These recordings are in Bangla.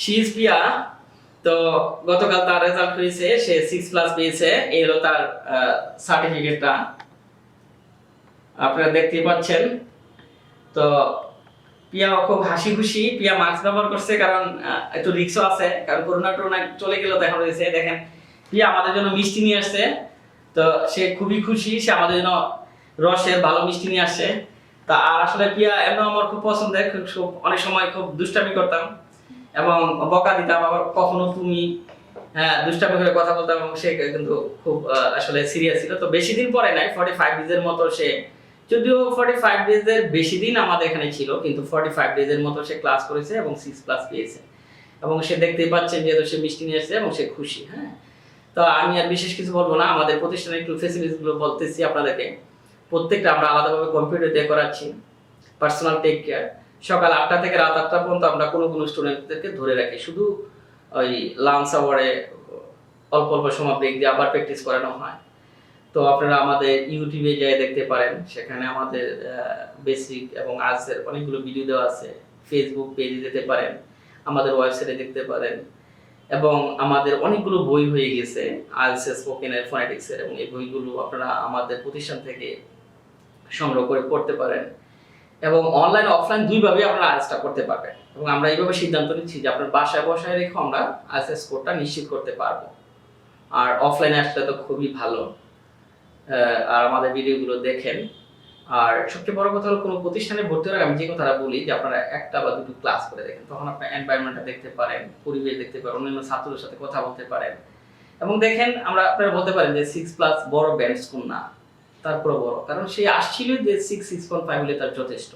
শি ইজ প্রিয়া। তো গতকাল তার রেজাল্ট হয়েছে, সে 6+ পেয়েছে। এই হলো তার সার্টিফিকেটটা, আপনারা দেখতেই পাচ্ছেন। তো প্রিয়া খুব হাসি খুশি। প্রিয়া মাস্ক ব্যবহার করছে, কারণ একটু রিস্কও আছে, কারণ করোনা টোনা চলে গেল তো এখন রয়েছে। দেখেন প্রিয়া আমাদের জন্য মিষ্টি নিয়ে আসছে, তো সে খুবই খুশি, সে আমাদের জন্য রসের ভালো মিষ্টি নিয়ে আসছে। তা আর আসলে প্রিয়া এমন আমার খুব পছন্দের, খুব অনেক সময় খুব দুষ্টামি করতাম এবং বকা দিতাম, আবার কখনো তুমি দুষ্টামি করে কথা বলতাম, এবং সে কিন্তু খুব আসলে সিরিয়াস ছিল। তো বেশি দিন পরে নাই, 45 ডেজের মতো সে, যদিও 45 ডেজের বেশি দিন আমাদের এখানে ছিল, কিন্তু 45 ডেজের মতো সে ক্লাস করেছে এবং 6+ পেয়েছে। এবং সে দেখতেই পাচ্ছেন যেহেতু সে মিষ্টি নিয়ে এসেছে এবং সে খুশি। হ্যাঁ, তো আমি আর বিশেষ কিছু বলবো না। আমাদের প্রতিষ্ঠানে একটু ফ্যাসিলিটিসগুলো বলতেছি আপনাদেরকে। প্রত্যেকটা আমরা আলাদাভাবে কম্পিউটার দিয়ে করাচ্ছি, পার্সোনাল টেক কেয়ার। সকাল 8টা থেকে রাত 8টা পর্যন্ত আমরা কোনো স্টুডেন্টদেরকে ধরে রাখি, শুধু ওই লাঞ্চ আওয়ারে অল্প অল্প সময় ব্রেক দিয়ে আবার প্র্যাকটিস করানো হয়। তো আপনারা আমাদের ইউটিউবে গিয়ে দেখতে পারেন, সেখানে আমাদের বেসিক এবং আজের অনেকগুলো ভিডিও দেওয়া আছে। ফেসবুক পেজে যেতে পারেন, আমাদের ওয়েবসাইটে দেখতে পারেন, এবং আমাদের অনেকগুলো বই হয়ে গেছে IELTS স্পোকেনের, ফোনেটিক্সের, এবং এই বইগুলো আপনারা আমাদের প্রতিষ্ঠান থেকে সংগ্রহ করে পড়তে পারেন। এবং অনলাইন অফলাইন দুইভাবে আপনারা IELTSটা করতে পারবেন। এবং আমরা এইভাবে সিদ্ধান্ত নিচ্ছি যে আপনার বাসায় বসায় রেখে আমরা IELTS স্কোরটা নিশ্চিত করতে পারবো। আর অফলাইনে আসলে তো খুবই ভালো। আর আমাদের ভিডিওগুলো দেখেন। আর সবচেয়ে বড় কথা হলো, কোনো প্রতিষ্ঠানে ভর্তি হওয়ার আগে আমি যে কথাটা বলি যে আপনারা একটা বা দুটো ক্লাস করে দেখেন, তখন আপনার এনভায়রনমেন্টটা দেখতে পারেন, পরিবেশ দেখতে পারেন, অন্যান্য ছাত্রদের সাথে কথা বলতে পারেন। এবং দেখেন, আমরা আপনারা বলতে পারেন যে 6+ বড় ব্যান্ড স্কুল না, তারপরে বড়, কারণ সে আসছিল যে 6.5 হলে তার যথেষ্ট।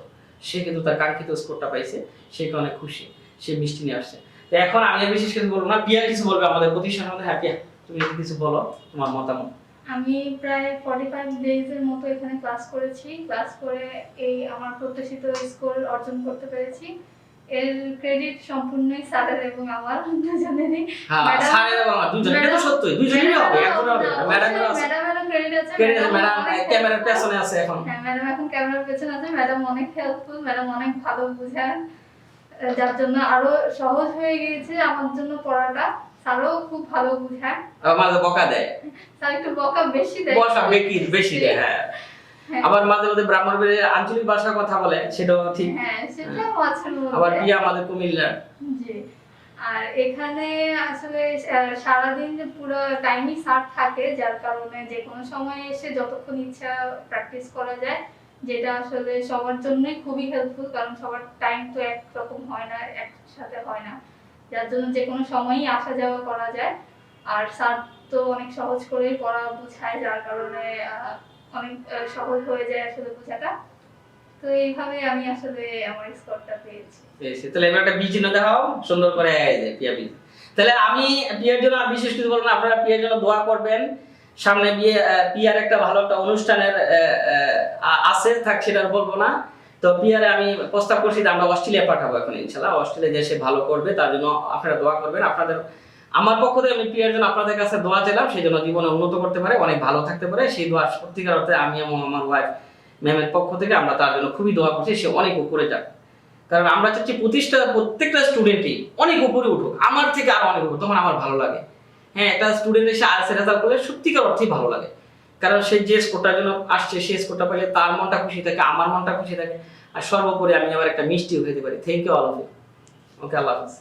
সে কিন্তু তার কাঙ্ক্ষিত স্কোরটা পাইছে, সে অনেক খুশি, সে মিষ্টি নিয়ে আসছে। তো এখন আমি বিশেষ কিছু বলবো না, প্রিয়া কিছু বলবে আমাদের প্রতিষ্ঠানের মধ্যে। হ্যাঁ প্রিয়া, তুমি কিছু বলো, তোমার মতামত। আমি প্রায় 45 ডেজের মতো এখানে ক্লাস করেছি। ক্লাস করে এই আমার প্রত্যাশিত স্কোর অর্জন করতে পেরেছি। এর ক্রেডিট সম্পূর্ণই স্যারের এবং আমার দুজনেরই। হ্যাঁ, স্যারের এবং আমার দুজনেরই। এটা তো সত্যই, দুজনেরই হবে, একজন হবে। ম্যাডামের আছে, ম্যাডামেরও ক্রেডিট আছে। ম্যাডাম ক্যামেরার পেছনে আছে এখন। হ্যাঁ, ম্যাডাম এখন ক্যামেরার পেছনে আছে। ম্যাডাম অনেক হেল্পফুল, ম্যাডাম অনেক ভালো বোঝান, যার জন্য আরো সহজ হয়ে গিয়েছে আমার জন্য পড়াটা। স্যারও খুব ভালো বোঝায়, মাঝে বকা দেয়, স্যার একটু বকা বেশি দেয়, বেশি দেয়। হ্যাঁ, আবার মাঝে মাঝে ব্রাহ্মণবাড়ির আঞ্চলিক ভাষার কথা বলে, সেটাও ঠিক। হ্যাঁ, সেটাও আছে। আবার প্রিয়া আমাদের কুমিল্লার। জি। আর এখানে আসলে সারাদিন পুরো টাইমই স্যার থাকে, যার কারণে যে কোনো সময় এসে যতক্ষণ ইচ্ছা প্র্যাকটিস করা যায়, যেটা আসলে সবার জন্যই খুবই হেল্পফুল, কারণ সবার টাইম তো একরকম হয় না, একসাথে হয় না, যার জন্য যে কোনো সময়ই আসা যাওয়া করা যায়। আর স্যার তো অনেক সহজ করেই পড়া বোঝায়, যার কারণে অনেক সহজ হয়ে যায় আসলে বোঝাটা। তো এইভাবে আমি আসলে আমার স্কোরটা পেয়েছি। তাহলে এবার একটা বিচিহ্ন দেখাও সুন্দর করে, এই যে প্রিয়া বীজ। তাহলে আমি প্রিয়ার জন্য আর বিশেষ কিছু বলবো না, আপনারা প্রিয়ার জন্য দোয়া করবেন। সামনে প্রিয়ার একটা ভালো একটা অনুষ্ঠানের আছে, থাক সেটা আর বলবো না। তো প্রিয়ারে আমি প্রস্তাব করছি যে আমরা অস্ট্রেলিয়া পাঠাবো এখন ইনশাআল্লাহ। অস্ট্রেলিয়া দেশে ভালো করবে, তার জন্য আপনারা দোয়া করবেন। আপনাদের আমার পক্ষ থেকে আমি প্রিয়ার জন্য আপনাদের কাছে দোয়া চাইলাম, সেই জন্য জীবনে উন্নত করতে পারে, অনেক ভালো থাকতে পারে। সেই দোয়া সত্যিকার অর্থে আমি এবং আমার ওয়াইফ ম্যামের পক্ষ থেকে আমরা তার জন্য খুবই দোয়া করছি, সে অনেক উপরে যাক। কারণ আমরা চাচ্ছি প্রত্যেকটা স্টুডেন্টই অনেক উপরে উঠুক, আমার থেকে আরো অনেক উপরে, তখন আমার ভালো লাগে। হ্যাঁ, একটা স্টুডেন্ট এসে IELTS রেজাল্ট করলে সত্যিকার অর্থেই ভালো লাগে, কারণ সে যে স্কোরটার জন্য আসছে, সেই স্কোরটা পেলে তার মনটা খুশি থাকে, আমার মনটা খুশি থাকে, আর সর্বোপরি আমি আবার একটা মিষ্টিও খেতে পারি। Thank you all of you. Okay, আল্লাহ হাফেজ।